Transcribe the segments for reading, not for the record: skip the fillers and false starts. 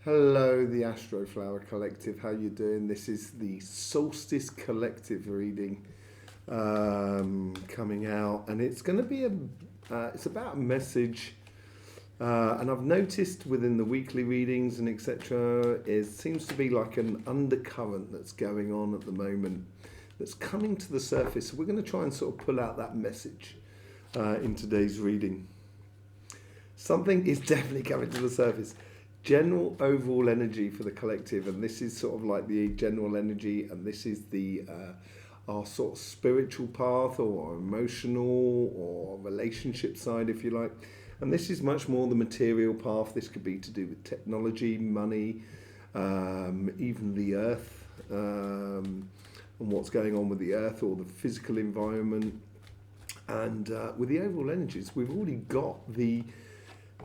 Hello, the Astroflower Collective. How you doing? This is the Solstice Collective reading coming out, and it's going to be it's about a message. And I've noticed within the weekly readings and etc., it seems to be like an undercurrent that's going on at the moment, that's coming to the surface. So we're going to try and sort of pull out that message in today's reading. Something is definitely coming to the surface. General overall energy for the collective, and this is sort of like the general energy, and this is the our sort of spiritual path or emotional or relationship side, if you like. And this is much more the material path. This could be to do with technology, money, even the earth, and what's going on with the earth or the physical environment. And with the overall energies, we've already got the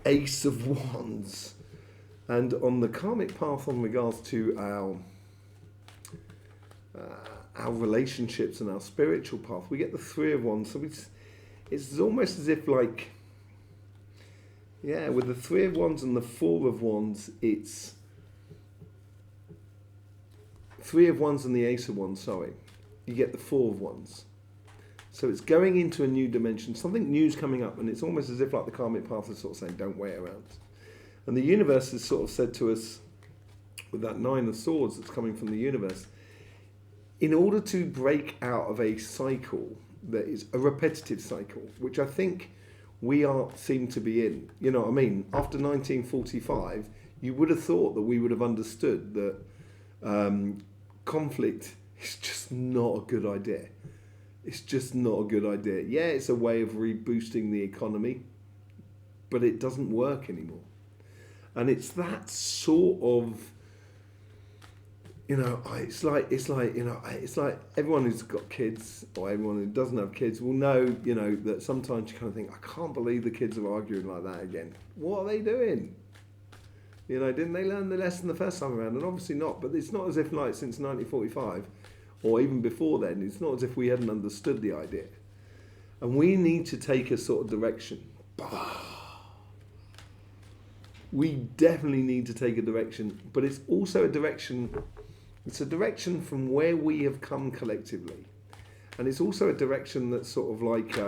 Ace of Wands. And on the karmic path on regards to our relationships and our spiritual path, we get the Three of Wands. So it's almost as if like, yeah, with the Three of Wands and the Four of Wands, it's Three of Wands and the Ace of Wands, sorry. You get the Four of Wands. So it's going into a new dimension. Something new's coming up, and it's almost as if like the karmic path is sort of saying, don't wait around. And the universe has sort of said to us, with that Nine of Swords that's coming from the universe, in order to break out of a cycle that is a repetitive cycle, which I think we seem to be in. You know what I mean? After 1945, you would have thought that we would have understood that conflict is just not a good idea. It's just not a good idea. Yeah, it's a way of reboosting the economy, but it doesn't work anymore. And it's that sort of, it's like everyone who's got kids or everyone who doesn't have kids will know, that sometimes you kind of think, I can't believe the kids are arguing like that again. What are they doing? Didn't they learn the lesson the first time around? And obviously not, but it's not as if like since 1945 or even before then, it's not as if we hadn't understood the idea. And we need to take a sort of direction. We definitely need to take a direction, but it's also a direction from where we have come collectively. And it's also a direction that's sort of like,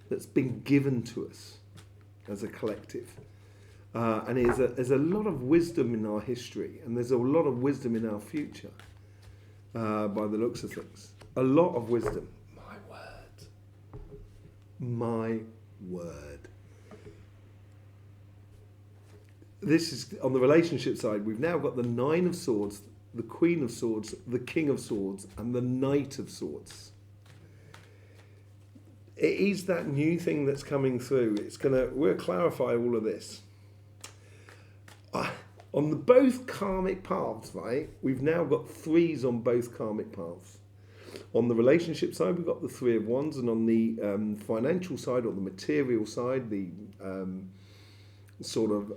that's been given to us as a collective. And there's a lot of wisdom in our history, and there's a lot of wisdom in our future, by the looks of things. A lot of wisdom. My word. My word. This is on the relationship side. We've now got the Nine of Swords, the Queen of Swords, the King of Swords, and the Knight of Swords. It is that new thing that's coming through. We'll clarify all of this. On the both karmic paths, right? We've now got threes on both karmic paths. On the relationship side, we've got the Three of Wands, and on the financial side, or the material side, the sort of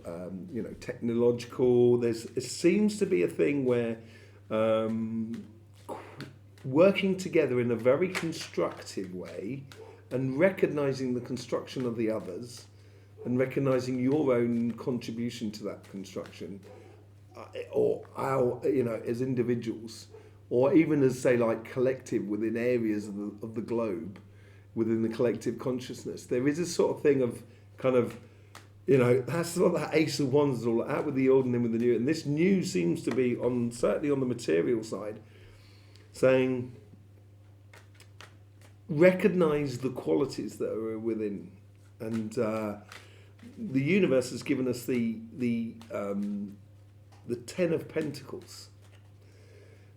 technological, it seems to be a thing where working together in a very constructive way and recognizing the construction of the others and recognizing your own contribution to that construction, or our, as individuals, or even as, say, like collective within areas of the globe, within the collective consciousness. There is a sort of thing of kind of, that's what that Ace of Wands is all out with the old and in with the new. And this new seems to be certainly on the material side, saying, recognize the qualities that are within. And the universe has given us the Ten of Pentacles.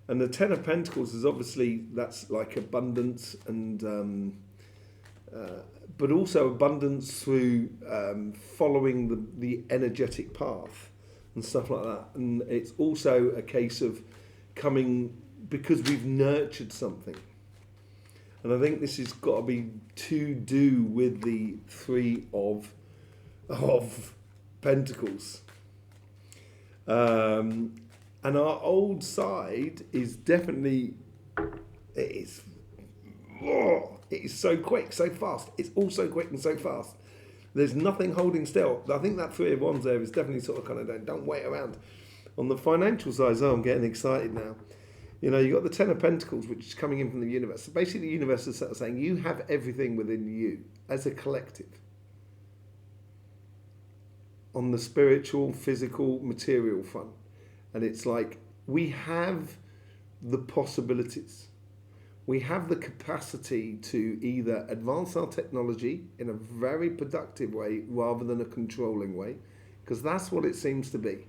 And the Ten of Pentacles is obviously, that's like abundance and but also abundance through following the energetic path and stuff like that. And it's also a case of coming because we've nurtured something. And I think this has got to be to do with the Three of Pentacles. And our old side is definitely, it is so quick, so fast. It's all so quick and so fast. There's nothing holding still. I think that Three of Wands there is definitely sort of kind of don't wait around. On the financial side, I'm getting excited now. You know, you've got the Ten of Pentacles, which is coming in from the universe. So basically, the universe is sort of saying you have everything within you as a collective. On the spiritual, physical, material front. And it's like, we have the possibilities. We have the capacity to either advance our technology in a very productive way rather than a controlling way, because that's what it seems to be.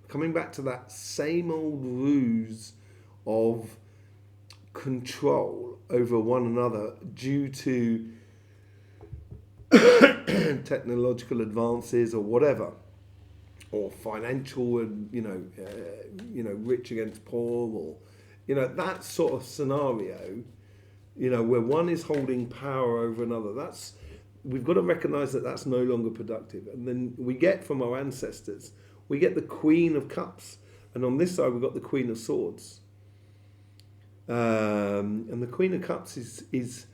Coming back to that same old ruse of control over one another due to technological advances or whatever, or financial and rich against poor, or that sort of scenario, where one is holding power over another. We've got to recognise that that's no longer productive. And then we get from our ancestors, we get the Queen of Cups, and on this side we've got the Queen of Swords. And the Queen of Cups is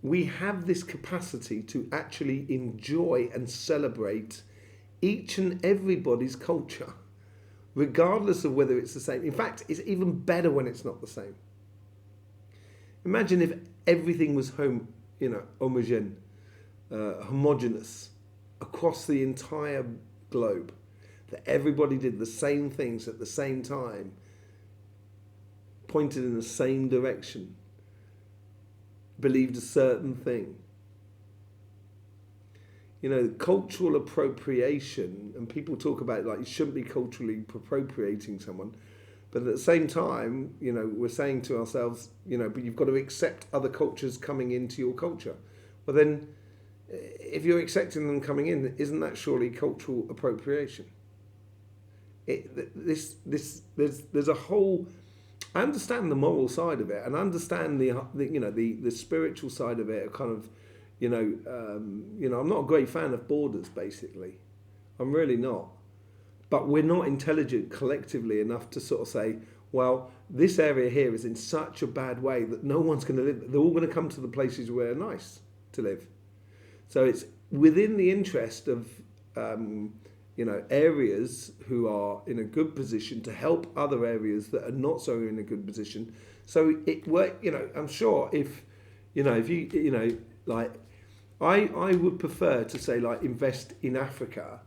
we have this capacity to actually enjoy and celebrate each and everybody's culture, regardless of whether it's the same. In fact, it's even better when it's not the same. Imagine if everything was homogeneous across the entire globe, that everybody did the same things at the same time, pointed in the same direction, believed a certain thing. Cultural appropriation, and people talk about it like you shouldn't be culturally appropriating someone, but at the same time, we're saying to ourselves, but you've got to accept other cultures coming into your culture. Well then, if you're accepting them coming in, isn't that surely cultural appropriation? There's a whole. I understand the moral side of it, and I understand the spiritual side of it. Kind of, I'm not a great fan of borders. Basically, I'm really not. But we're not intelligent collectively enough to sort of say, well, this area here is in such a bad way that no one's going to live. They're all going to come to the places where are nice to live. So it's within the interest of areas who are in a good position to help other areas that are not so in a good position. So I'm sure if I would prefer to say invest in Africa,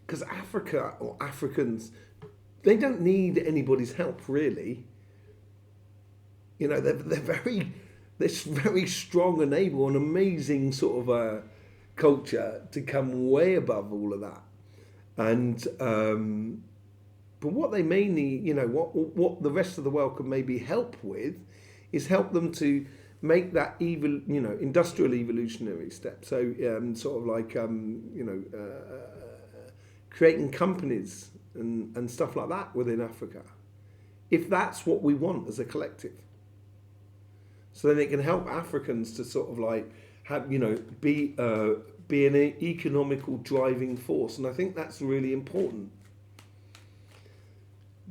because Africa or Africans, they don't need anybody's help really. They're very strong and able and amazing sort of culture to come way above all of that. And but what they may need, what the rest of the world can maybe help with, is help them to make that industrial evolutionary step. So creating companies and stuff like that within Africa, if that's what we want as a collective. So then it can help Africans to sort of have be an economical driving force, and I think that's really important.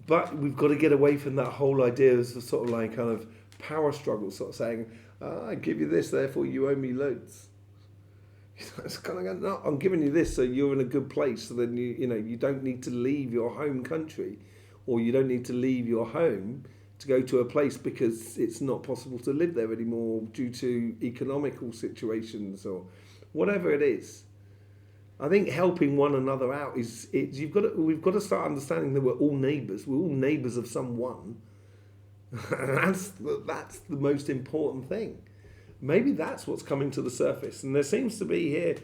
But we've got to get away from that whole idea as a sort of kind of power struggle, sort of saying, I give you this, therefore you owe me loads. It's kind of no, I'm giving you this so you're in a good place, so then you don't need to leave your home country, or you don't need to leave your home to go to a place because it's not possible to live there anymore due to economical situations or whatever it is. I think helping one another out we've got to start understanding that we're all neighbours. We're all neighbours of someone. That's the most important thing. Maybe that's what's coming to the surface, and there seems to be here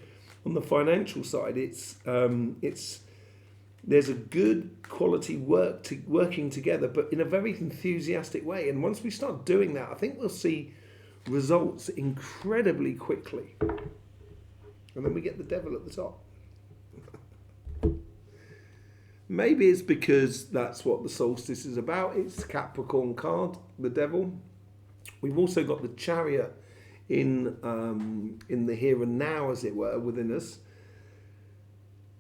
on the financial side. There's a good quality working together, but in a very enthusiastic way. And once we start doing that, I think we'll see results incredibly quickly. And then we get the devil at the top. Maybe it's because that's what the solstice is about. It's Capricorn card, the devil. We've also got the Chariot in the here and now, as it were, within us.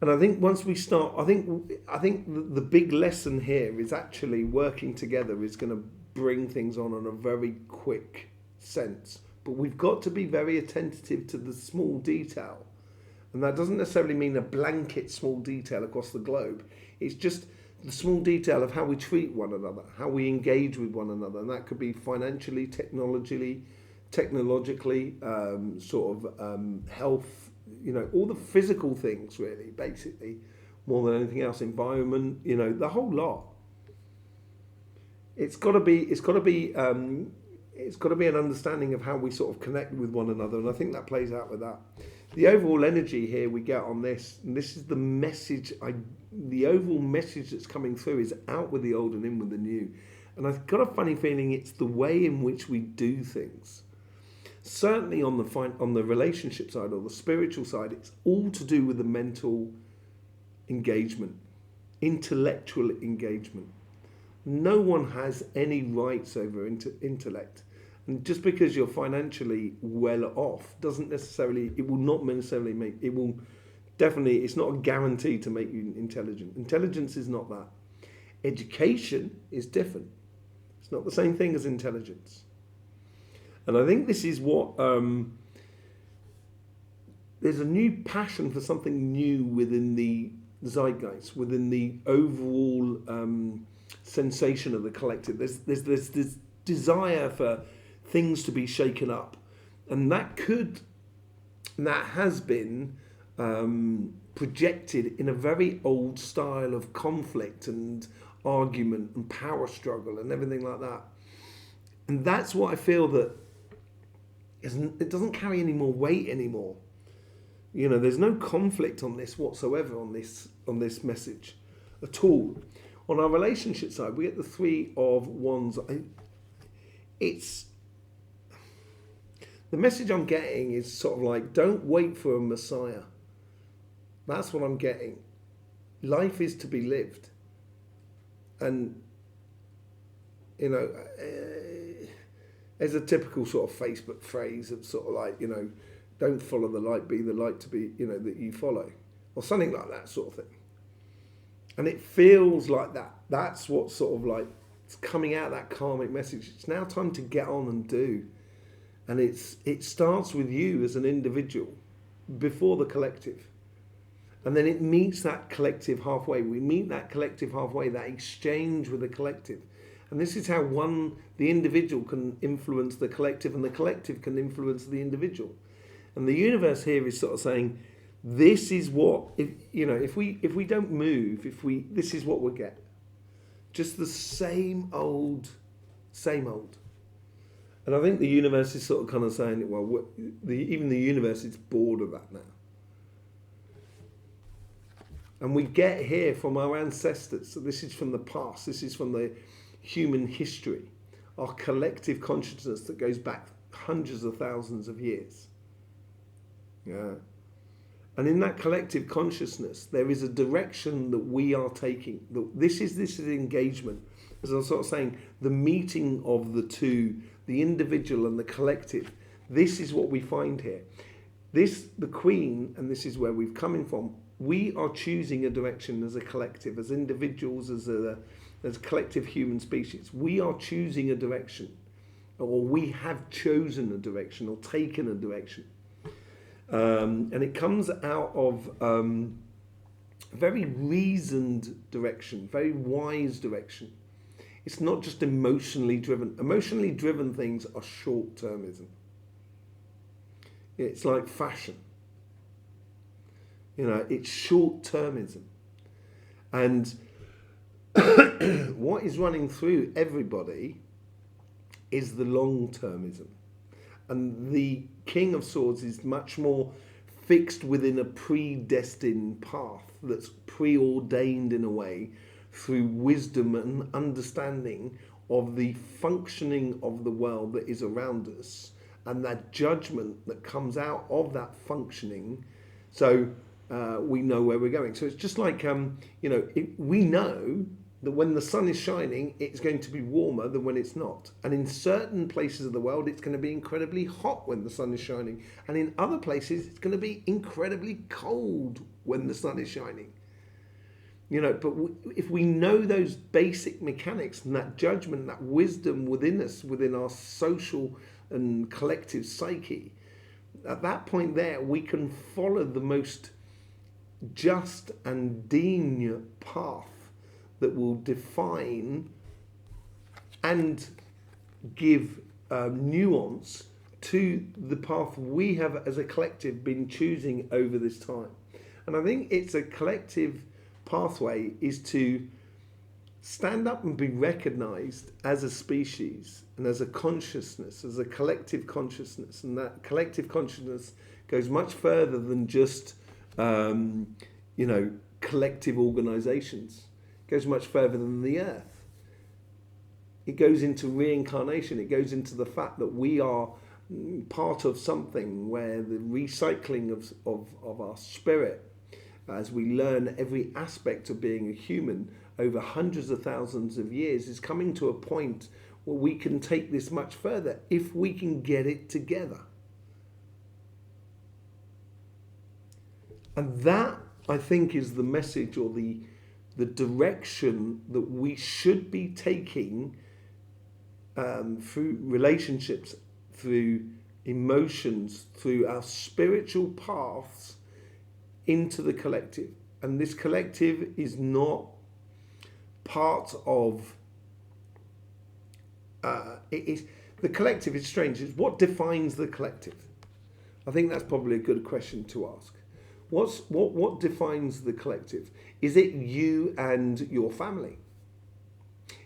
And I think once we start, I think the big lesson here is actually working together is going to bring things on a very quick sense. but we've got to be very attentive to the small detail. And that doesn't necessarily mean a blanket small detail across the globe. It's just the small detail of how we treat one another, how we engage with one another. And that could be financially, technologically, health, all the physical things really, basically, more than anything else, environment, the whole lot. It's got to be an understanding of how we sort of connect with one another, and I think that plays out with that. The overall energy here we get on this, and this is the message. The overall message that's coming through is out with the old and in with the new, and I've got a funny feeling it's the way in which we do things. Certainly on the relationship side or the spiritual side, it's all to do with the mental engagement, intellectual engagement. No one has any rights over intellect. And just because you're financially well off doesn't necessarily, it will not necessarily make, it will definitely, it's not a guarantee to make you intelligent. Intelligence is not that. Education is different. It's not the same thing as intelligence. And I think this is what, there's a new passion for something new within the zeitgeist, within the overall sensation of the collective. There's this desire for things to be shaken up, and that has been projected in a very old style of conflict and argument and power struggle and everything like that. And that's what I feel that it doesn't carry any more weight anymore. There's no conflict on this whatsoever, on this message at all. On our relationship side, we get the Three of Wands. It's the message I'm getting is sort of like, don't wait for a Messiah. That's what I'm getting. Life is to be lived. And, there's a typical sort of Facebook phrase of sort of like, don't follow the light, be the light to be, that you follow. Or something like that sort of thing. And it feels like that. That's what sort of like, it's coming out, that karmic message. It's now time to get on and do. And it starts with you as an individual before the collective. And then it meets that collective halfway. We meet that collective halfway, that exchange with the collective. And this is how the individual can influence the collective, and the collective can influence the individual. And the universe here is sort of saying, this is what, if we don't move, this is what we'll get. Just the same old. And I think the universe is sort of kind of saying, well, even the universe is bored of that now. And we get here from our ancestors. So this is from the past. This is from the human history, our collective consciousness that goes back hundreds of thousands of years. Yeah. And in that collective consciousness, there is a direction that we are taking. This is engagement. As I was sort of saying, the meeting of the two, the individual and the collective. This is what we find here. The Queen, and this is where we've come in from, we are choosing a direction as a collective, as individuals, as a collective human species. We are choosing a direction, or we have chosen a direction, or taken a direction. And it comes out of a very reasoned direction, very wise direction. It's not just emotionally driven. Emotionally driven things are short-termism. It's like fashion. It's short-termism. And what is running through everybody is the long-termism. And the King of Swords is much more fixed within a predestined path that's preordained in a way through wisdom and understanding of the functioning of the world that is around us and that judgment that comes out of that functioning. So we know where we're going. So it's just like, we know that when the sun is shining, it's going to be warmer than when it's not. And in certain places of the world, it's going to be incredibly hot when the sun is shining. And in other places, it's going to be incredibly cold when the sun is shining. But if we know those basic mechanics and that judgment, that wisdom within us, within our social and collective psyche, at that point there, we can follow the most just and dean path that will define and give nuance to the path we have as a collective been choosing over this time. And I think it's a collective pathway is to stand up and be recognized as a species and as a consciousness, as a collective consciousness. And that collective consciousness goes much further than just, collective organizations. It goes much further than the earth. It goes into reincarnation. It goes into the fact that we are part of something where the recycling of our spirit, as we learn every aspect of being a human over hundreds of thousands of years, is coming to a point where we can take this much further if we can get it together. And that, I think, is the message or the direction that we should be taking through relationships, through emotions, through our spiritual paths into the collective. And this collective is not part of the collective is strange. It's what defines the collective. I think that's probably a good question to ask. What defines the collective? Is it you and your family?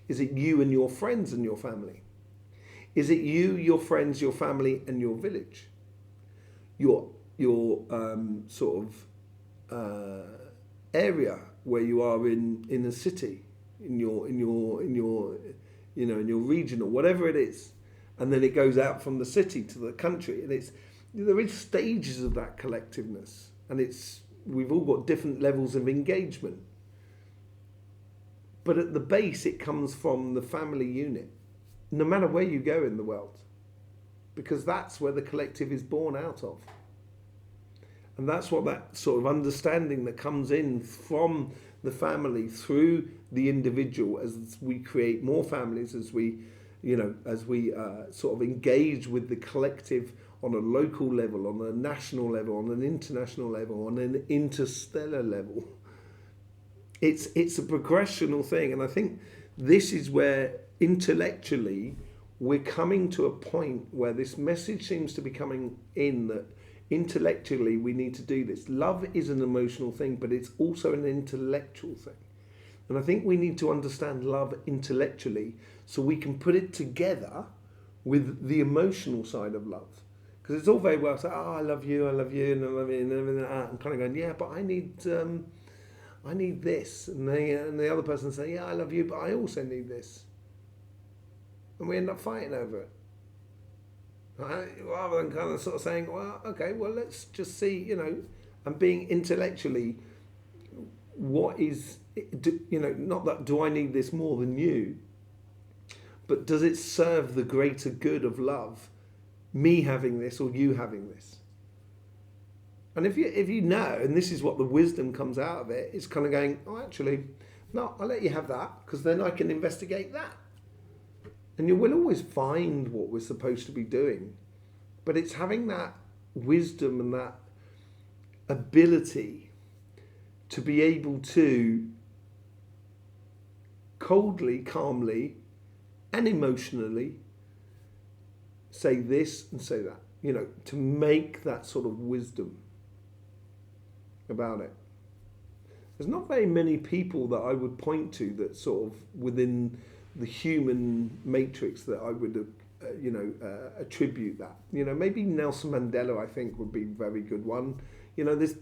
Is it you and your friends and your family? Is it you, your friends, your family, and your village? Your area where you are in a city, in your region or whatever it is, and then it goes out from the city to the country, and there is stages of that collectiveness, and we've all got different levels of engagement. But at the base, it comes from the family unit, no matter where you go in the world, because that's where the collective is born out of. And that's what that sort of understanding that comes in from the family through the individual, as we create more families, as we sort of engage with the collective on a local level, on a national level, on an international level, on an interstellar level. It's a progressional thing, and I think this is where intellectually we're coming to a point where this message seems to be coming in, that intellectually we need to do this. Love is an emotional thing, but it's also an intellectual thing. And I think we need to understand love intellectually so we can put it together with the emotional side of love. Because it's all very well saying, I love you, and I love you, and everything like that. I'm kind of going, yeah, but I need this. And the other person say, yeah, I love you, but I also need this. And we end up fighting over it. Rather than kind of sort of saying, well, okay, well, let's just see, and being intellectually, what is, not that do I need this more than you, but does it serve the greater good of love, me having this or you having this? And if you know, and this is what the wisdom comes out of it, it's kind of going, oh, actually, no, I'll let you have that, because then I can investigate that. And you will always find what we're supposed to be doing. But it's having that wisdom and that ability to be able to coldly, calmly, and emotionally say this and say that. To make that sort of wisdom about it. There's not very many people that I would point to that sort of within the human matrix that I would, attribute that. Maybe Nelson Mandela, I think, would be a very good one. There's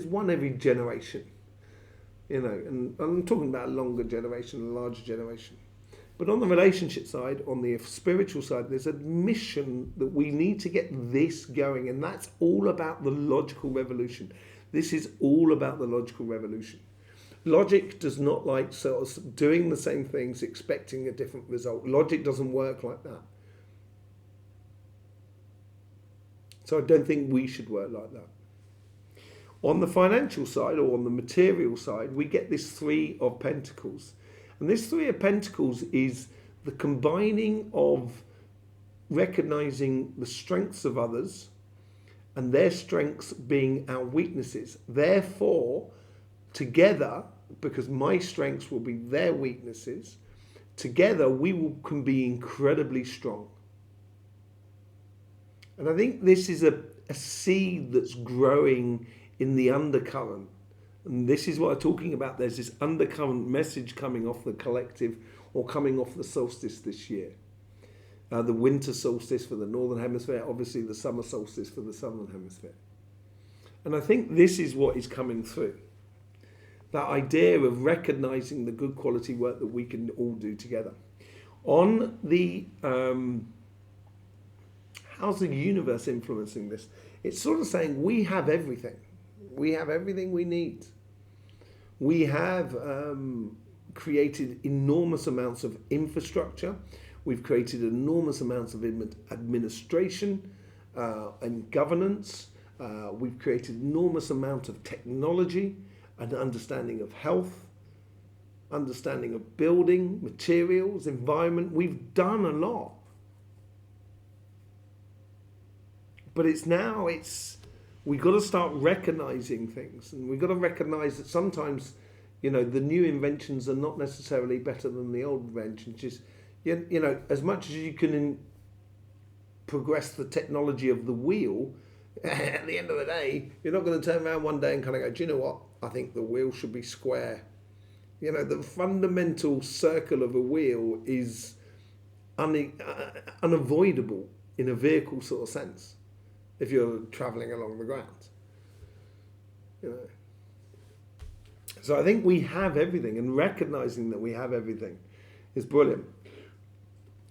one every generation. And I'm talking about a longer generation, a larger generation. But on the relationship side, on the spiritual side, there's a mission that we need to get this going, and that's all about the logical revolution. This is all about the logical revolution. Logic does not like sort of doing the same things, expecting a different result. Logic doesn't work like that. So I don't think we should work like that. On the financial side, or on the material side, we get this Three of Pentacles. And this Three of Pentacles is the combining of recognizing the strengths of others and their strengths being our weaknesses. Therefore, together, because my strengths will be their weaknesses, together can be incredibly strong. And I think this is a seed that's growing in the undercurrent. And this is what I'm talking about. There's this undercurrent message coming off the collective, or coming off the solstice this year. The winter solstice for the northern hemisphere, obviously the summer solstice for the southern hemisphere. And I think this is what is coming through. That idea of recognizing the good quality work that we can all do together. On the, how's the universe influencing this? It's sort of saying we have everything. We have everything we need. We have created enormous amounts of infrastructure. We've created enormous amounts of administration and governance. We've created enormous amount of technology, an understanding of health, understanding of building, materials, environment. We've done a lot. But we've got to start recognizing things, and we've got to recognize that sometimes, the new inventions are not necessarily better than the old inventions. Just, as much as you can progress the technology of the wheel, at the end of the day, you're not going to turn around one day and kind of go, do you know what? I think the wheel should be square. The fundamental circle of a wheel is unavoidable in a vehicle sort of sense if you're traveling along the ground. So I think we have everything, and recognizing that we have everything is brilliant.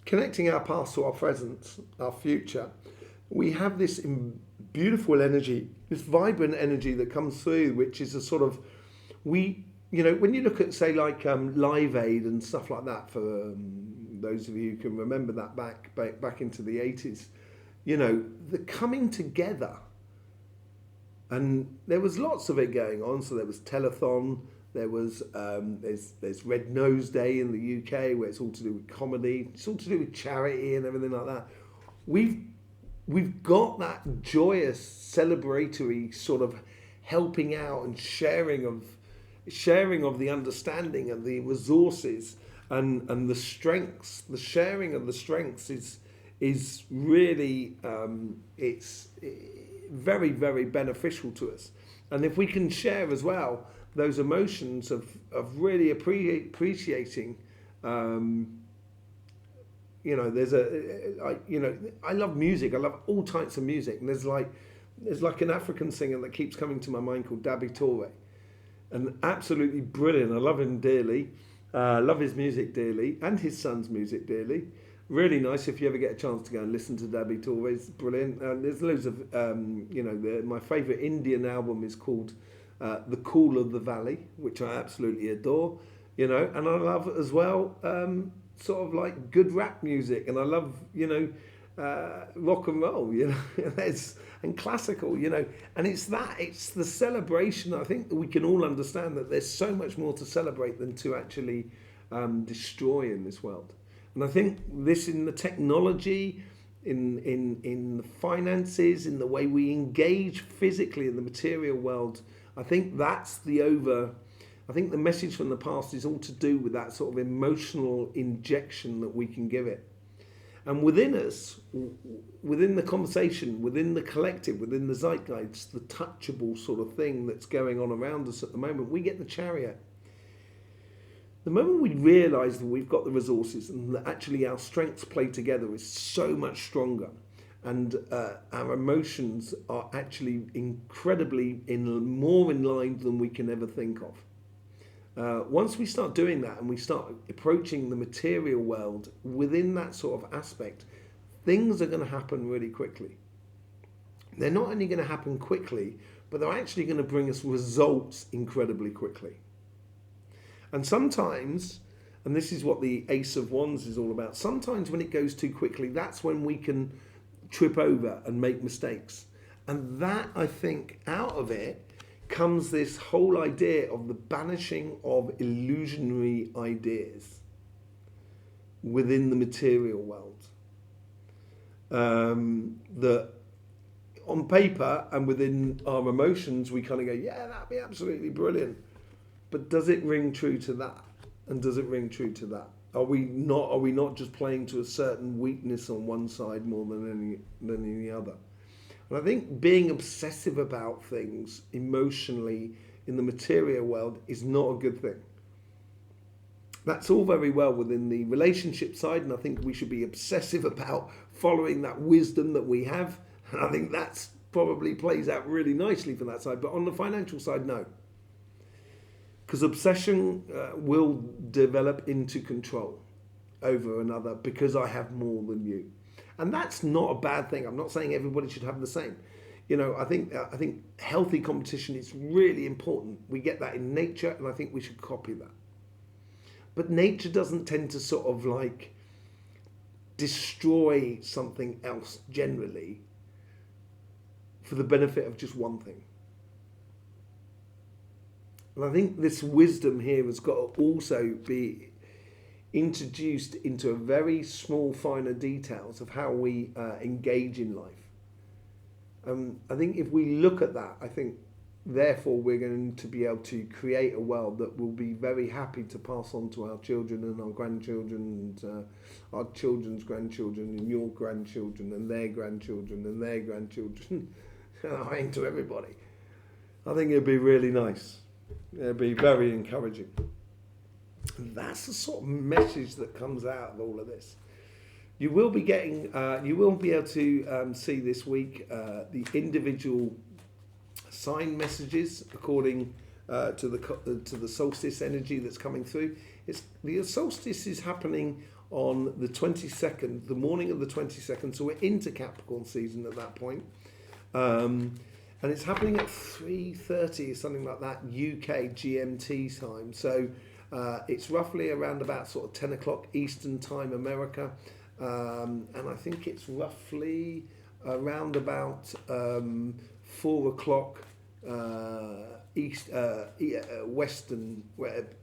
Connecting our past to our present, our future, we have this beautiful energy, this vibrant energy that comes through, which is a sort of, when you look at, say, like Live Aid and stuff like that, for those of you who can remember that back into the 80s, the coming together. And there was lots of it going on. So there was telethon, there was there's Red Nose Day in the UK, where it's all to do with comedy, it's all to do with charity and everything like that. We've got that joyous, celebratory sort of helping out and sharing of the understanding and the resources and the strengths. The sharing of the strengths is really it's very, very beneficial to us. And if we can share as well those emotions of really appreciating, there's I love music. I love all types of music, and there's like an African singer that keeps coming to my mind called Dabi Toure, and absolutely brilliant. I love him dearly. Love his music dearly, and his son's music dearly. Really nice if you ever get a chance to go and listen to Dabi Toure. It's brilliant. There's loads of, my favourite Indian album is called The Cool of the Valley, which I absolutely adore. And I love as well sort of like good rap music, and I love, rock and roll, and classical, and it's the celebration. I think that we can all understand that there's so much more to celebrate than to actually destroy in this world. And I think this, in the technology, in the finances, in the way we engage physically in the material world, I think that's I think the message from the past is all to do with that sort of emotional injection that we can give it. And within us, within the conversation, within the collective, within the zeitgeist, the touchable sort of thing that's going on around us at the moment, we get the Chariot. The moment we realise that we've got the resources and that actually our strengths play together is so much stronger, and our emotions are actually incredibly more in line than we can ever think of. Once we start doing that and we start approaching the material world within that sort of aspect, things are going to happen really quickly. They're not only going to happen quickly, but they're actually going to bring us results incredibly quickly. And sometimes, and this is what the Ace of Wands is all about, sometimes when it goes too quickly, that's when we can trip over and make mistakes. And that, I think, out of it comes this whole idea of the banishing of illusionary ideas within the material world. That on paper and within our emotions, we kind of go, yeah, that'd be absolutely brilliant. But does it ring true to that? And does it ring true to that? Are we not just playing to a certain weakness on one side more than any other? And I think being obsessive about things emotionally in the material world is not a good thing. That's all very well within the relationship side, and I think we should be obsessive about following that wisdom that we have. And I think that's probably plays out really nicely for that side. But on the financial side, no. Because obsession will develop into control over another because I have more than you. And that's not a bad thing. I'm not saying everybody should have the same. You know, I think healthy competition is really important. We get that in nature, and I think we should copy that. But nature doesn't tend to sort of like destroy something else generally for the benefit of just one thing. And I think this wisdom here has got to also be introduced into a very small, finer details of how we engage in life. I think if we look at that, I think therefore we're going to be able to create a world that will be very happy to pass on to our children and our grandchildren and our children's grandchildren and your grandchildren and their grandchildren and their grandchildren. I mean, to everybody. I think it'd be really nice. It'd be very encouraging. And that's the sort of message that comes out of all of this. You will be getting, you will be able to see this week the individual sign messages according to the solstice energy that's coming through. The solstice is happening on the 22nd, the morning of the 22nd, so we're into Capricorn season at that point. And it's happening at 3:30, something like that, UK GMT time. So it's roughly around about sort of 10 o'clock Eastern time, America. And I think it's roughly around about 4 o'clock Western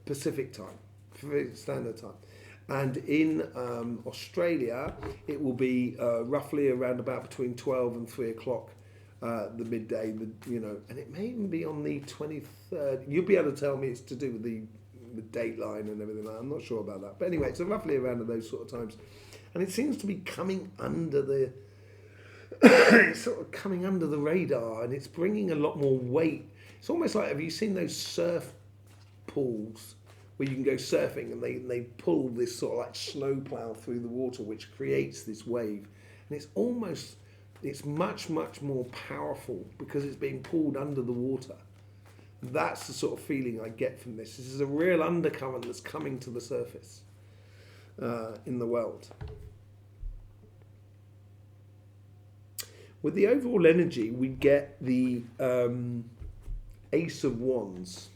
Pacific time, Pacific Standard Time. And in Australia, it will be roughly around about between 12 and 3 o'clock. The midday, and it may even be on the 23rd. You'll be able to tell me it's to do with the dateline and everything like that. I'm not sure about that. But anyway, it's roughly around those sort of times. And it seems to be coming under the it's sort of coming under the radar, and it's bringing a lot more weight. It's almost like, have you seen those surf pools where you can go surfing and they pull this sort of like snowplow through the water, which creates this wave. And it's much, much more powerful because it's being pulled under the water. That's the sort of feeling I get from this. This is a real undercurrent that's coming to the surface in the world. With the overall energy, we get the Ace of Wands.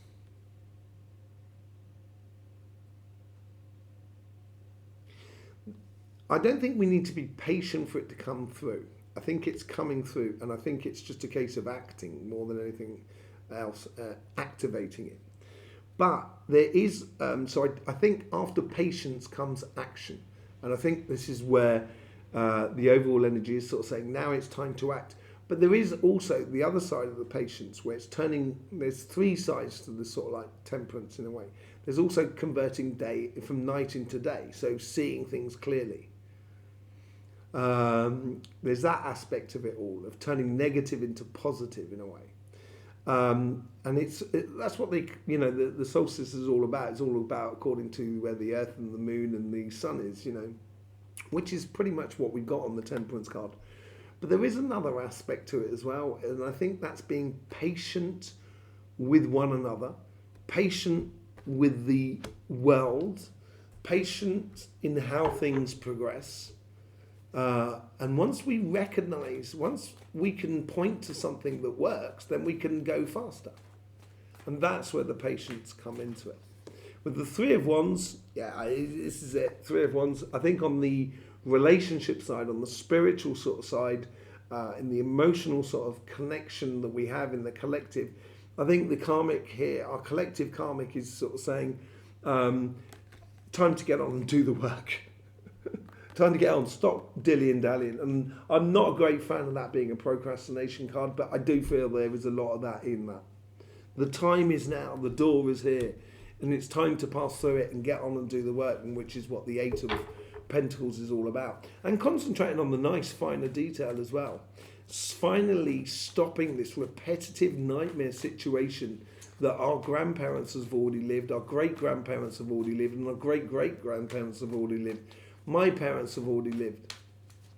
I don't think we need to be patient for it to come through. I think it's coming through, and I think it's just a case of acting more than anything else, activating it. But there is, I think after patience comes action. And I think this is where the overall energy is sort of saying, now it's time to act. But there is also the other side of the patience where it's turning, there's three sides to this sort of like temperance in a way. There's also converting day from night into day, so seeing things clearly. There's that aspect of it all, of turning negative into positive in a way. And that's what the solstice is all about. It's all about according to where the earth and the moon and the sun is, which is pretty much what we've got on the temperance card. But there is another aspect to it as well, and I think that's being patient with one another, patient with the world, patient in how things progress. And once we can point to something that works, then we can go faster. And that's where the patience come into it. With the Three of Wands, this is it, Three of Wands. I think on the relationship side, on the spiritual sort of side, in the emotional sort of connection that we have in the collective, I think the karmic here, our collective karmic, is sort of saying, time to get on and do the work. Time to get on, stop dilly-dallying. And I'm not a great fan of that being a procrastination card, but I do feel there is a lot of that in that. The time is now, the door is here, and it's time to pass through it and get on and do the work, and which is what the Eight of Pentacles is all about. And concentrating on the nice, finer detail as well. Finally stopping this repetitive nightmare situation that our grandparents have already lived, our great-grandparents have already lived, and our great-great-grandparents have already lived. My parents have already lived.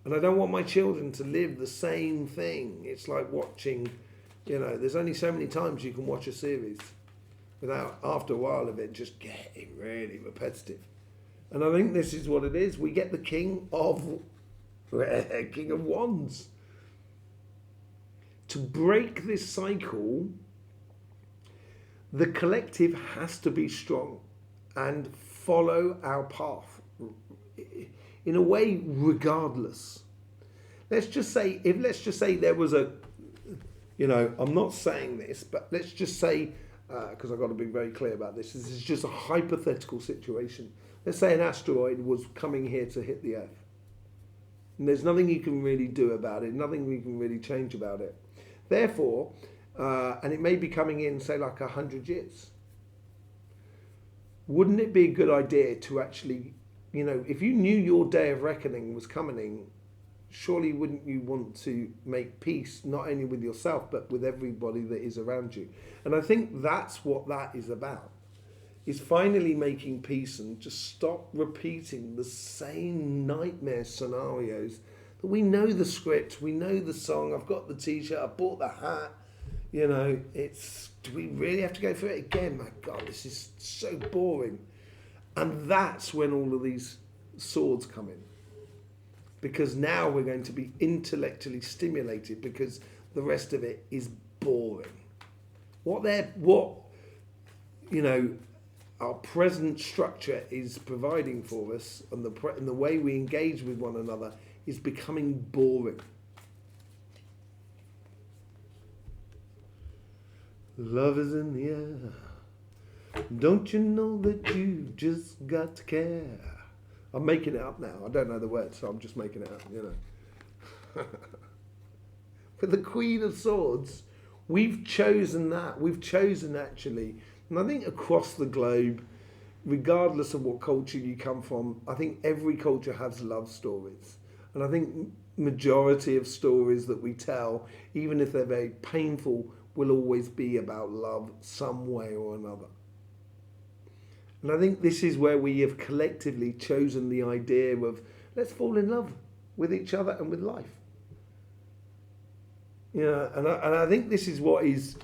And I don't want my children to live the same thing. It's like watching, there's only so many times you can watch a series without, after a while of it, just getting really repetitive. And I think this is what it is. We get the King of Wands. To break this cycle, the collective has to be strong and follow our path. In a way, regardless. Let's just say there was a, I'm not saying this, but let's just say, because I've got to be very clear about this is just a hypothetical situation. Let's say an asteroid was coming here to hit the Earth. And there's nothing you can really do about it, nothing you can really change about it. Therefore, and it may be coming in, say, like 100 years. Wouldn't it be a good idea to actually, if you knew your day of reckoning was coming, surely wouldn't you want to make peace, not only with yourself, but with everybody that is around you? And I think that's what that is about, is finally making peace and just stop repeating the same nightmare scenarios that we know the script, we know the song, I've got the t-shirt, I bought the hat, do we really have to go through it again? My God, this is so boring. And that's when all of these swords come in. Because now we're going to be intellectually stimulated because the rest of it is boring. Our present structure is providing for us, and the way we engage with one another is becoming boring. Love is in the air. Don't you know that you just got to care? I'm making it up now. I don't know the words, so I'm just making it up, For the Queen of Swords, we've chosen that. We've chosen actually, and I think across the globe, regardless of what culture you come from, I think every culture has love stories. And I think majority of stories that we tell, even if they're very painful, will always be about love some way or another. And I think this is where we have collectively chosen the idea of let's fall in love with each other and with life. And I think this is what is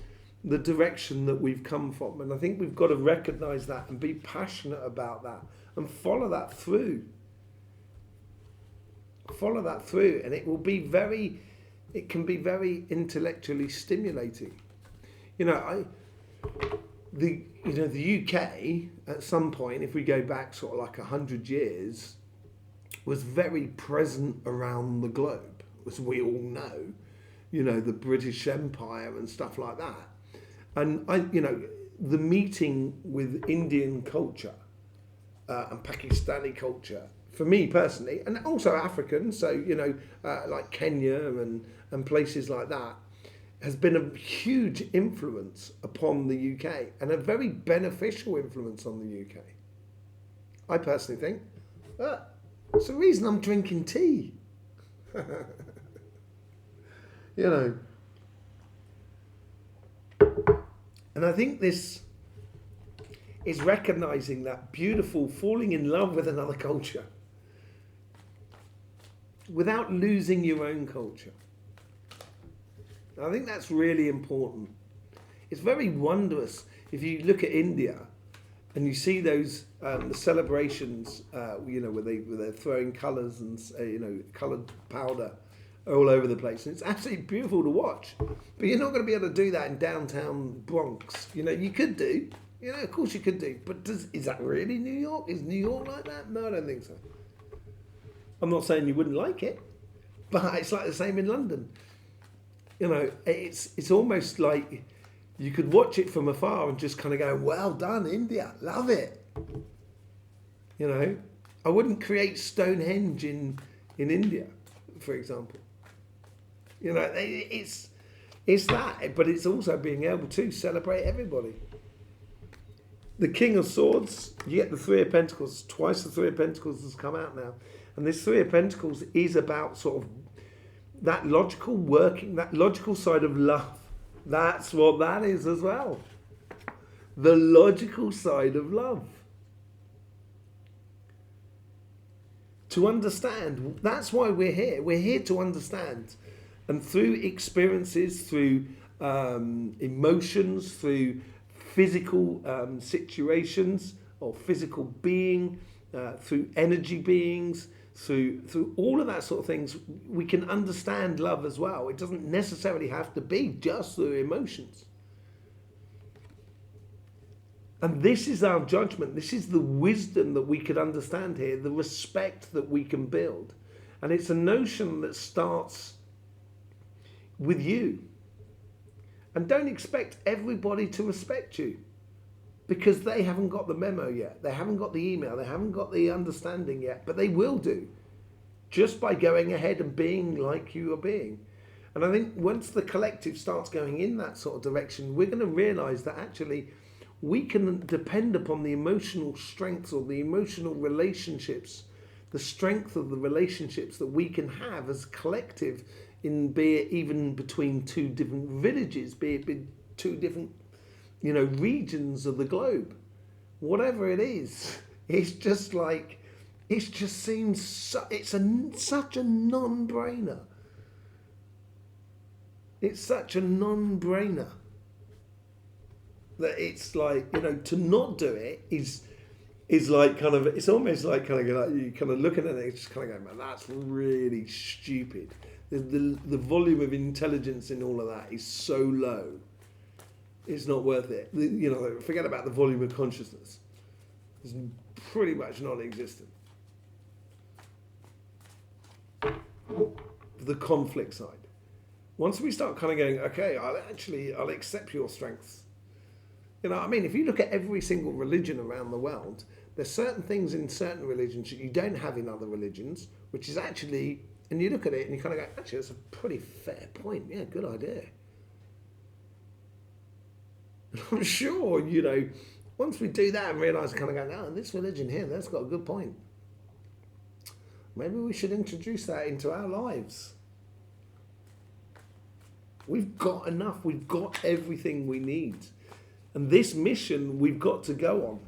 the direction that we've come from. And I think we've got to recognise that and be passionate about that and follow that through. Follow that through, and it can be very intellectually stimulating. The UK at some point, if we go back sort of like 100 years, was very present around the globe, as we all know. The British Empire and stuff like that. And the meeting with Indian culture and Pakistani culture, for me personally, and also African, so like Kenya and places like that, has been a huge influence upon the UK and a very beneficial influence on the UK. I personally think it's the reason I'm drinking tea. And I think this is recognising that beautiful falling in love with another culture without losing your own culture. I think that's really important. It's very wondrous if you look at India and you see those the celebrations, where they're throwing colours and coloured powder all over the place, and it's absolutely beautiful to watch. But you're not going to be able to do that in downtown Bronx. You could do. Of course you could do. But is that really New York? Is New York like that? No, I don't think so. I'm not saying you wouldn't like it, but it's like the same in London. It's almost like you could watch it from afar and just kind of go, well done, India, love it. You know, I wouldn't create Stonehenge in India, for example. You know, it's that, but it's also being able to celebrate everybody. The King of Swords, you get the Three of Pentacles. Twice the Three of Pentacles has come out now. And this Three of Pentacles is about sort of that logical working, that logical side of love. That's what that is as well. The logical side of love. To understand, that's why we're here. We're here to understand. And through experiences, through emotions, through physical situations or physical being, through energy beings, through all of that sort of things, we can understand love as well. It doesn't necessarily have to be just through emotions. And this is our judgment. This is the wisdom that we could understand here, the respect that we can build. And it's a notion that starts with you. And don't expect everybody to respect you, because they haven't got the memo yet. They haven't got the email. They haven't got the understanding yet. But they will do, just by going ahead and being like you are being. And I think once the collective starts going in that sort of direction, we're going to realise that actually we can depend upon the emotional strength or the emotional relationships, the strength of the relationships that we can have as a collective, be it even between two different villages, be it two different, regions of the globe. Whatever it is, it's just like, it just seems, such a non-brainer. It's such a non-brainer that it's like, to not do it is like kind of, it's almost like kind of like you kind of looking at it, it's just kind of going, man, that's really stupid. The volume of intelligence in all of that is so low. It's not worth it. Forget about the volume of consciousness. It's pretty much non-existent. The conflict side. Once we start kind of going, okay, I'll accept your strengths. If you look at every single religion around the world, there's certain things in certain religions that you don't have in other religions, which is actually, and you look at it and you kind of go, actually, that's a pretty fair point. Yeah, good idea. And I'm sure, once we do that and realise, kind of go, no, this religion here, that's got a good point. Maybe we should introduce that into our lives. We've got enough. We've got everything we need. And this mission we've got to go on.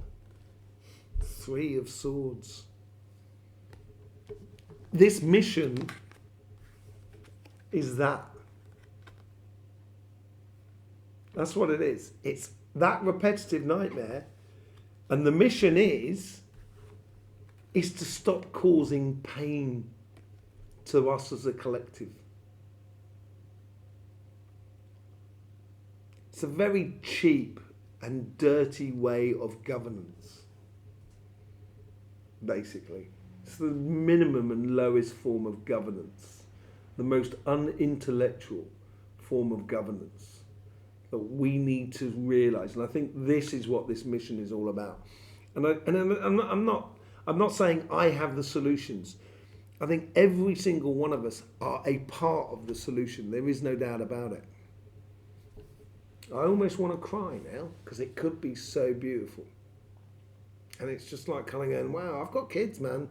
Three of Swords. This mission is that. That's what it is. It's that repetitive nightmare. And the mission is to stop causing pain to us as a collective. It's a very cheap and dirty way of governance, basically. It's the minimum and lowest form of governance, the most unintellectual form of governance that we need to realise. And I think this is what this mission is all about. And I'm not saying I have the solutions. I think every single one of us are a part of the solution. There is no doubt about it. I almost want to cry now because it could be so beautiful. And it's just like kind of going, wow, I've got kids, man.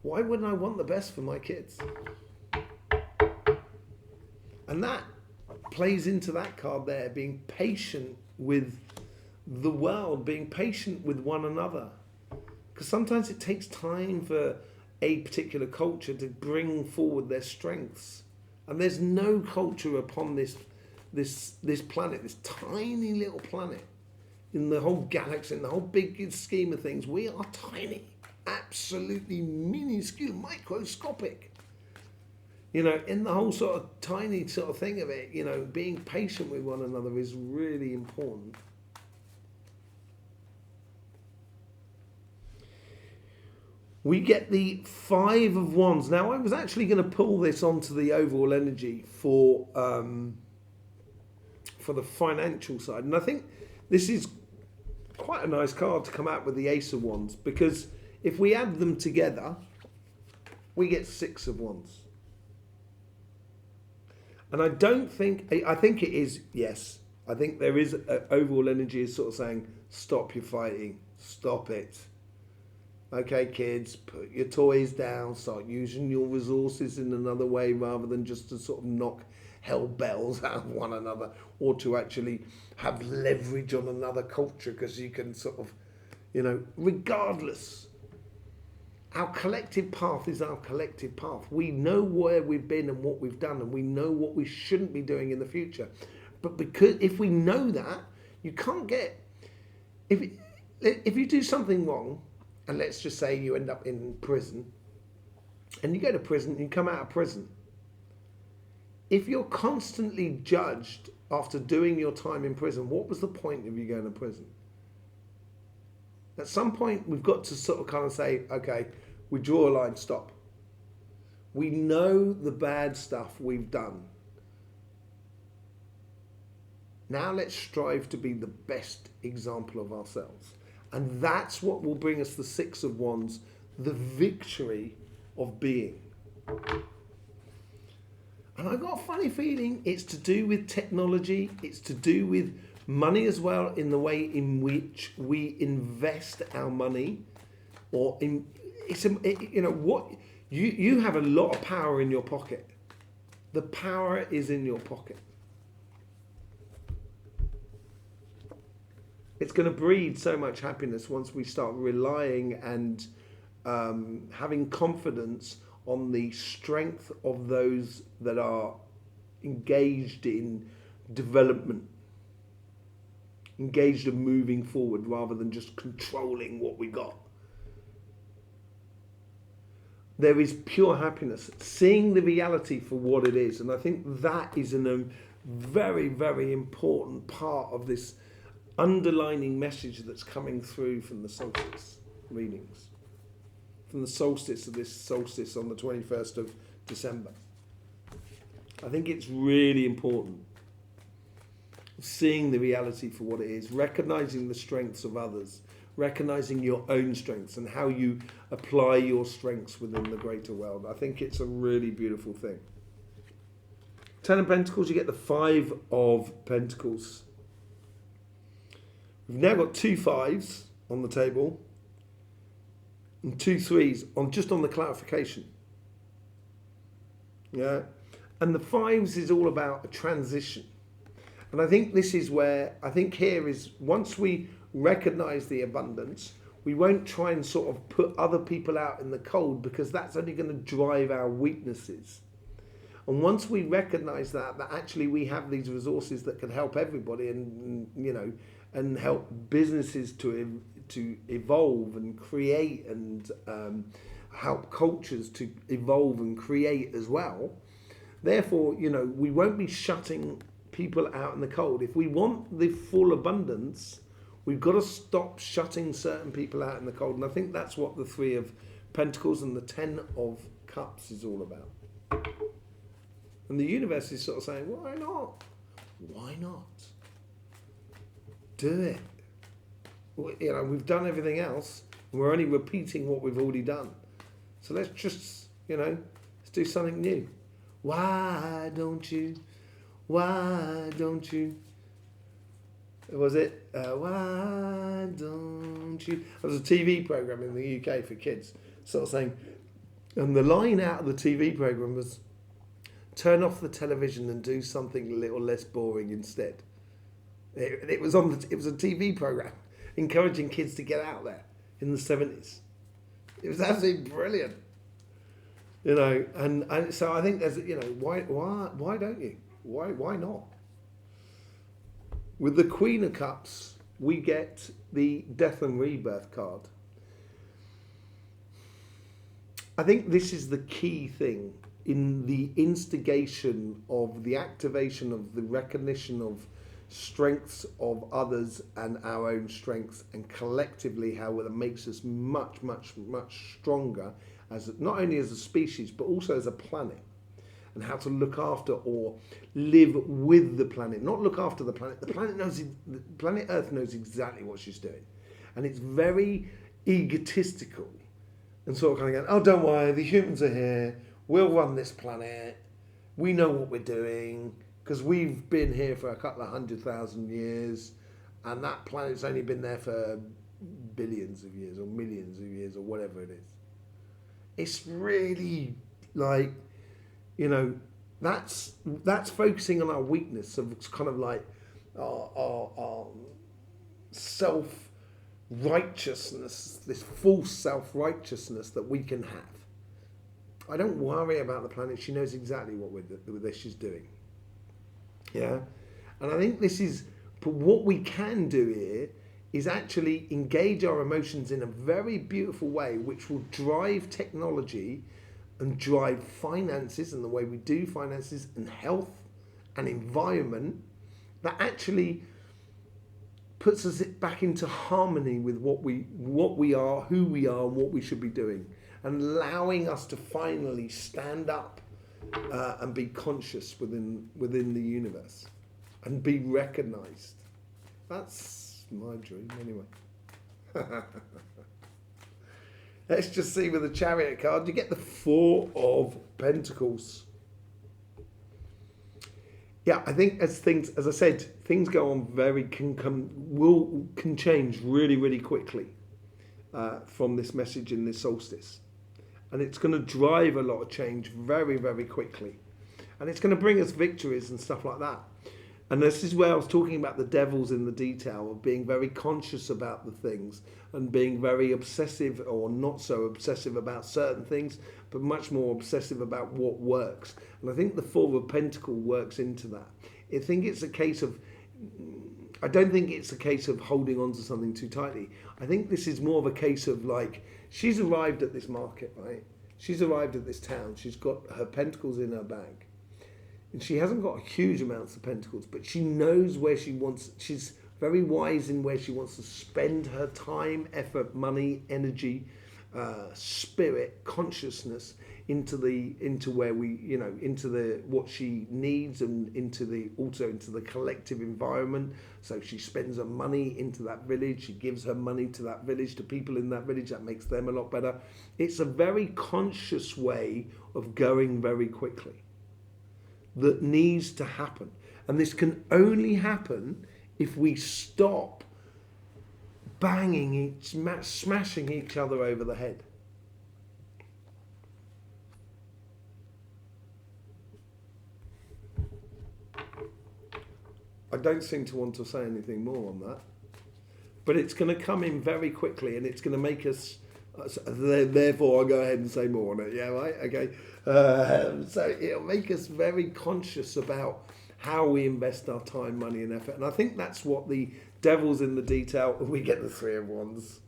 Why wouldn't I want the best for my kids? And that plays into that card there, being patient with the world, being patient with one another. Because sometimes it takes time for a particular culture to bring forward their strengths. And there's no culture upon this planet, this tiny little planet, in the whole galaxy, in the whole big scheme of things. We are tiny, absolutely minuscule, microscopic. In the whole sort of tiny sort of thing of it, being patient with one another is really important. We get the Five of Wands. Now, I was actually going to pull this onto the overall energy for for the financial side. And I think this is quite a nice card to come out with the Ace of Wands, because if we add them together, we get 6 of Wands. And I think it is, yes, I think there is overall energy is sort of saying, stop your fighting, stop it. Okay, kids, put your toys down, start using your resources in another way rather than just to sort of knock hell bells out of one another, or to actually have leverage on another culture, because you can sort of, regardless. Our collective path is our collective path. We know where we've been and what we've done, and we know what we shouldn't be doing in the future. But because if we know that, you can't get... If you do something wrong, and let's just say you end up in prison, and you go to prison and you come out of prison, if you're constantly judged after doing your time in prison, what was the point of you going to prison? At some point, we've got to sort of kind of say, okay, we draw a line, stop. We know the bad stuff we've done. Now let's strive to be the best example of ourselves. And that's what will bring us the 6 of Wands, the victory of being. And I've got a funny feeling it's to do with technology, it's to do with money as well, in the way in which we invest our money, or in you have a lot of power in your pocket. The power is in your pocket. It's going to breed so much happiness once we start relying and having confidence on the strength of those that are engaged in development, engaged in moving forward rather than just controlling what we got. There is pure happiness, seeing the reality for what it is. And I think that is a very, very important part of this underlining message that's coming through from the solstice readings. From the solstice of this solstice on the 21st of December. I think it's really important. Seeing the reality for what it is, recognizing the strengths of others, recognizing your own strengths and how you apply your strengths within the greater world. I think it's a really beautiful thing. 10 of Pentacles, you get the 5 of Pentacles. We've now got 2 5s on the table and 2 3s just on the clarification. Yeah, and the 5s is all about a transition. And I think this is where, I think here is, once we recognize the abundance, we won't try and sort of put other people out in the cold, because that's only going to drive our weaknesses. And once we recognize that actually we have these resources that can help everybody, and help businesses to evolve and create, and help cultures to evolve and create as well. Therefore, we won't be shutting people out in the cold. If we want the full abundance, we've got to stop shutting certain people out in the cold. And I think that's what the 3 of Pentacles and the 10 of Cups is all about. And the universe is sort of saying, why not? Why not? Do it. We've done everything else, and we're only repeating what we've already done. So let's just, let's do something new. Why don't you? Why don't you? Was it? Why don't you? There was a TV program in the UK for kids, sort of saying, and the line out of the TV program was, turn off the television and do something a little less boring instead. It was a TV program encouraging kids to get out there in the 70s. It was absolutely brilliant. And so I think there's, why don't you? Why not? With the Queen of Cups, we get the Death and Rebirth card. I think this is the key thing in the instigation of the activation of the recognition of strengths of others and our own strengths, and collectively how it makes us much, much, much stronger, as not only as a species but also as a planet. and how to look after or live with the planet. Not look after the planet. The planet Earth knows exactly what she's doing. And it's very egotistical and sort of kind of going, oh, don't worry, the humans are here. We'll run this planet. We know what we're doing because we've been here for a couple of 100,000 years, and that planet's only been there for billions of years or millions of years or whatever it is. It's really like, you know, that's focusing on our weakness of kind of like our self-righteousness, this false self-righteousness that we can have. I don't worry about the planet. She knows exactly what she's doing. Yeah? And I think this is, but what we can do here is actually engage our emotions in a very beautiful way, which will drive technology and drive finances and the way we do finances and health and environment, that actually puts us back into harmony with what we are, who we are, and what we should be doing, and allowing us to finally stand up and be conscious within the universe and be recognized. That's my dream anyway. Let's just see with the Chariot card, you get the Four of Pentacles. Yeah, I think as I said, things go on can change really, really quickly from this message in this solstice. And it's going to drive a lot of change very, very quickly. And it's going to bring us victories and stuff like that. And this is where I was talking about the devil's in the detail of being very conscious about the things and being very obsessive or not so obsessive about certain things, but much more obsessive about what works. And I think the Four of Pentacles works into that. I don't think it's a case of holding on to something too tightly. I think this is more of a case of like, she's arrived at this market, right? She's arrived at this town. She's got her pentacles in her bag. And she hasn't got huge amounts of pentacles, but she knows where she wants. She's very wise in where she wants to spend her time, effort, money, energy, spirit, consciousness into where we, into what she needs and into the collective environment. So she spends her money into that village. She gives her money to that village, to people in that village. That makes them a lot better. It's a very conscious way of going very quickly that needs to happen. And this can only happen if we stop smashing each other over the head. I don't seem to want to say anything more on that. But it's going to come in very quickly and it's going to make us... Therefore, I'll go ahead and say more on it. Yeah, right? Okay. So it'll make us very conscious about how we invest our time, money and effort. And I think that's what the devil's in the detail. We get the Three of Wands.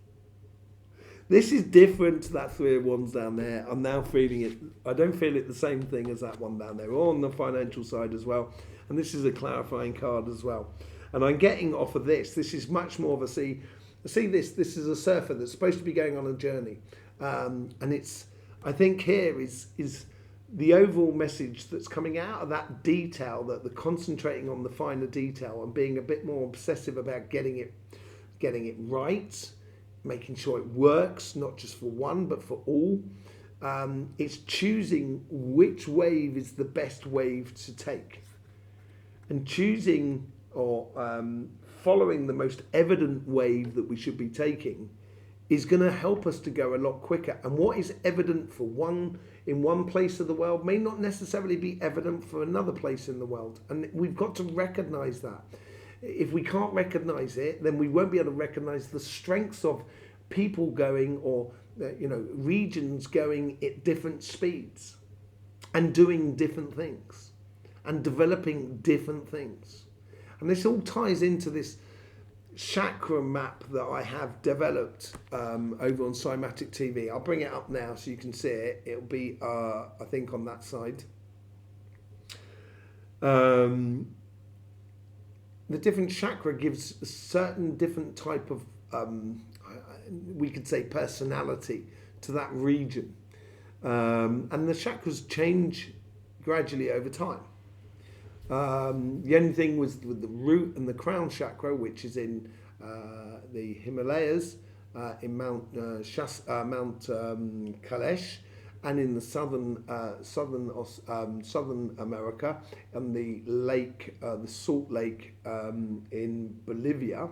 This is different to that Three of Wands down there. I'm now feeling it. I don't feel it the same thing as that one down there. Or on the financial side as well. And this is a clarifying card as well. And I'm getting off of this. This is much more of a this is a surfer that's supposed to be going on a journey. And it's, I think here is the overall message that's coming out of that detail, that the concentrating on the finer detail and being a bit more obsessive about getting it right, making sure it works, not just for one, but for all. It's choosing which wave is the best wave to take. And choosing or following the most evident wave that we should be taking is going to help us to go a lot quicker. And what is evident for in one place of the world may not necessarily be evident for another place in the world. And we've got to recognize that. If we can't recognize it, then we won't be able to recognize the strengths of people going or regions going at different speeds and doing different things and developing different things. And this all ties into this chakra map that I have developed over on Cymatic TV. I'll bring it up now so you can see it. It'll be, I think, on that side. The different chakra gives a certain different type of, we could say, personality to that region. And the chakras change gradually over time. The only thing was with the root and the crown chakra, which is in the Himalayas, in Mount Kailash, and in the southern America, and the lake, the Salt Lake in Bolivia.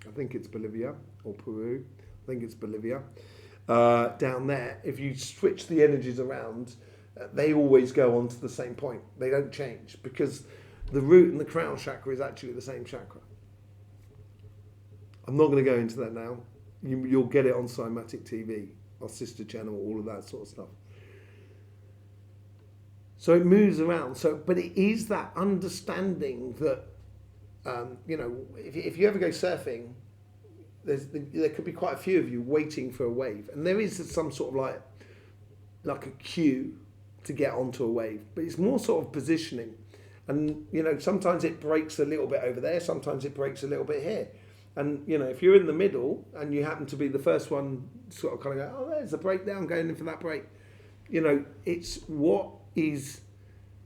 I think it's Bolivia or Peru. I think it's Bolivia. Down there, if you switch the energies around, they always go on to the same point. They don't change because the root and the crown chakra is actually the same chakra. I'm not going to go into that now. You'll get it on Cymatic TV, our sister channel, all of that sort of stuff. So it moves around. But it is that understanding that, if you ever go surfing, there could be quite a few of you waiting for a wave, and there is some sort of like a queue to get onto a wave, but it's more sort of positioning, and sometimes it breaks a little bit over there, sometimes it breaks a little bit here, and if you're in the middle and you happen to be the first one, sort of kind of go, oh, there's a breakdown, going in for that break. It's what is.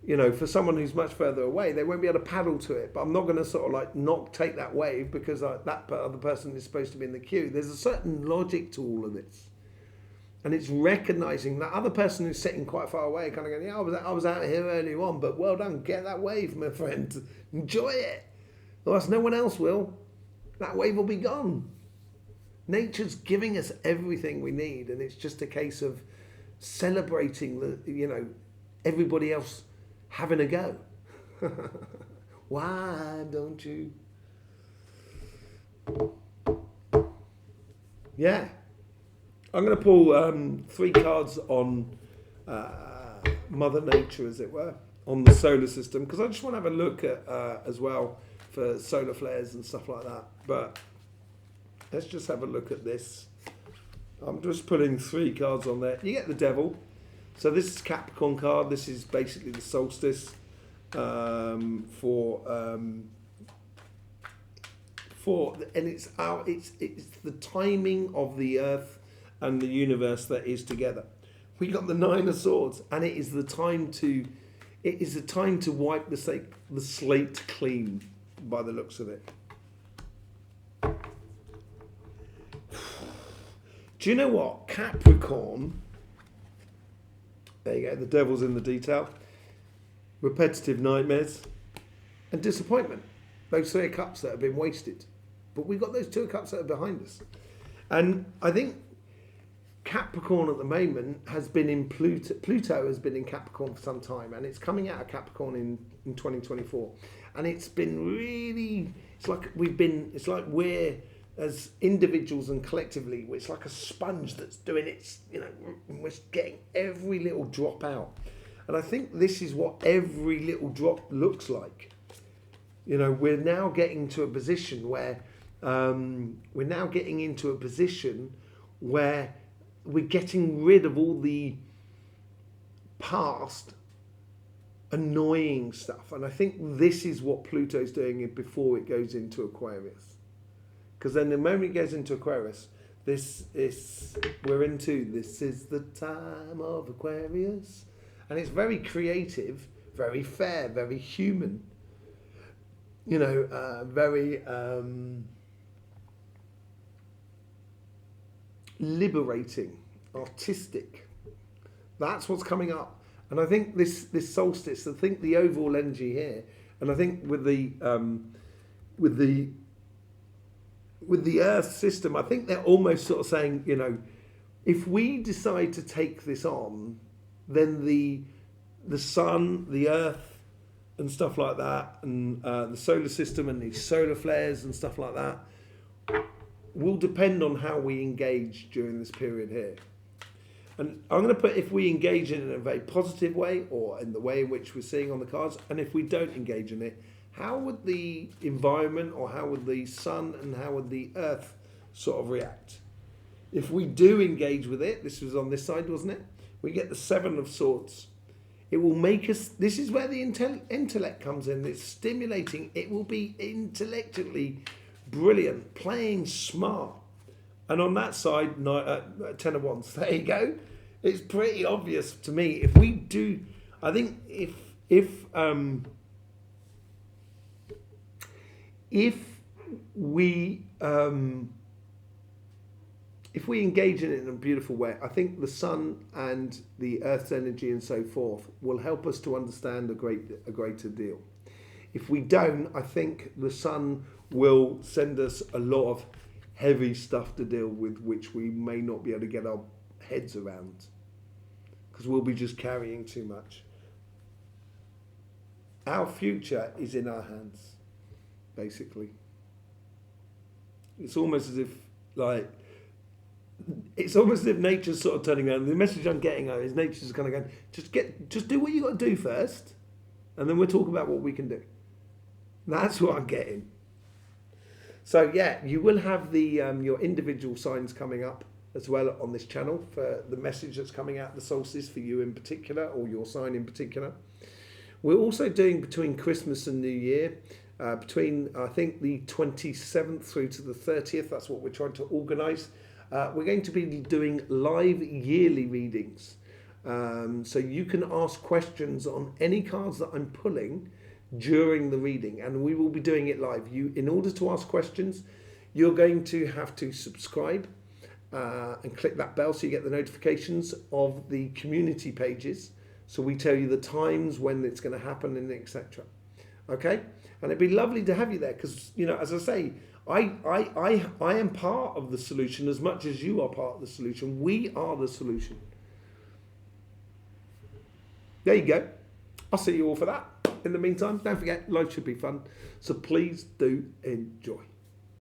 For someone who's much further away, they won't be able to paddle to it. But I'm not going to sort of take that wave because that other person is supposed to be in the queue. There's a certain logic to all of this. And it's recognising that other person who's sitting quite far away, kind of going, yeah, I was out here earlier on, but well done, get that wave, my friend. Enjoy it. Or else no one else will. That wave will be gone. Nature's giving us everything we need, and it's just a case of celebrating everybody else having a go. Why don't you? Yeah. I'm going to pull 3 cards on Mother Nature, as it were, on the solar system, because I just want to have a look at, as well, for solar flares and stuff like that. But let's just have a look at this. I'm just putting 3 cards on there. You get the Devil. So this is Capricorn card. This is basically the solstice and it's the timing of the Earth and the universe that is together. We got the 9 of Swords, and it is the time to wipe the slate clean, by the looks of it. Do you know what? Capricorn. There you go, the devil's in the detail. Repetitive nightmares and disappointment. Those 3 of Cups that have been wasted. But we've got those 2 of Cups that are behind us. And I think Capricorn at the moment has been in Pluto. Pluto has been in Capricorn for some time, and it's coming out of Capricorn in 2024. And it's been really, it's like we're, as individuals and collectively, it's like a sponge that's doing its, we're getting every little drop out. And I think this is what every little drop looks like. We're now getting to a position where, we're getting rid of all the past annoying stuff. And I think this is what Pluto's doing before it goes into Aquarius. Because then the moment it goes into Aquarius, this is the time of Aquarius. And it's very creative, very fair, very human. Very liberating, artistic. That's what's coming up. And I think this solstice, I think the overall energy here, and I think with the Earth system, I think they're almost sort of saying, if we decide to take this on, then the sun, the Earth, and stuff like that, and the solar system and these solar flares and stuff like that, will depend on how we engage during this period here. And I'm going to put if we engage in it in a very positive way, or in the way in which we're seeing on the cards, and if we don't engage in it, how would the environment, or how would the sun and how would the Earth sort of react? If we do engage with it, this was on this side, wasn't it? We get the 7 of Swords. It will make us, this is where the intellect comes in. It's stimulating. It will be intellectually brilliant, playing smart. And on that side, 10 of Wands. There you go. It's pretty obvious to me. If we do, I think if we engage in it in a beautiful way, I think the sun and the earth's energy and so forth will help us to understand a greater deal. If we don't, I think the sun will send us a lot of heavy stuff to deal with, which we may not be able to get our heads around, because we'll be just carrying too much. Our future is in our hands, basically. It's almost as if nature's sort of turning around. The message I'm getting is nature's kind of going, just do what you got to do first, and then we'll talk about what we can do. That's what I'm getting. So yeah, you will have the your individual signs coming up as well on this channel for the message that's coming out of the solstice for you in particular, or your sign in particular. We're also doing between Christmas and New Year, between I think the 27th through to the 30th. That's what we're trying to organise. We're going to be doing live yearly readings, so you can ask questions on any cards that I'm pulling during the reading, and we will be doing it live. In order to ask questions, you're going to have to subscribe and click that bell so you get the notifications of the community pages, so we tell you the times when it's going to happen and etc. Okay, and it'd be lovely to have you there, because as I say, I am part of the solution as much as you are part of the solution. We are the solution. There you go. I'll see you all for that. In the meantime, don't forget, life should be fun. So please do enjoy.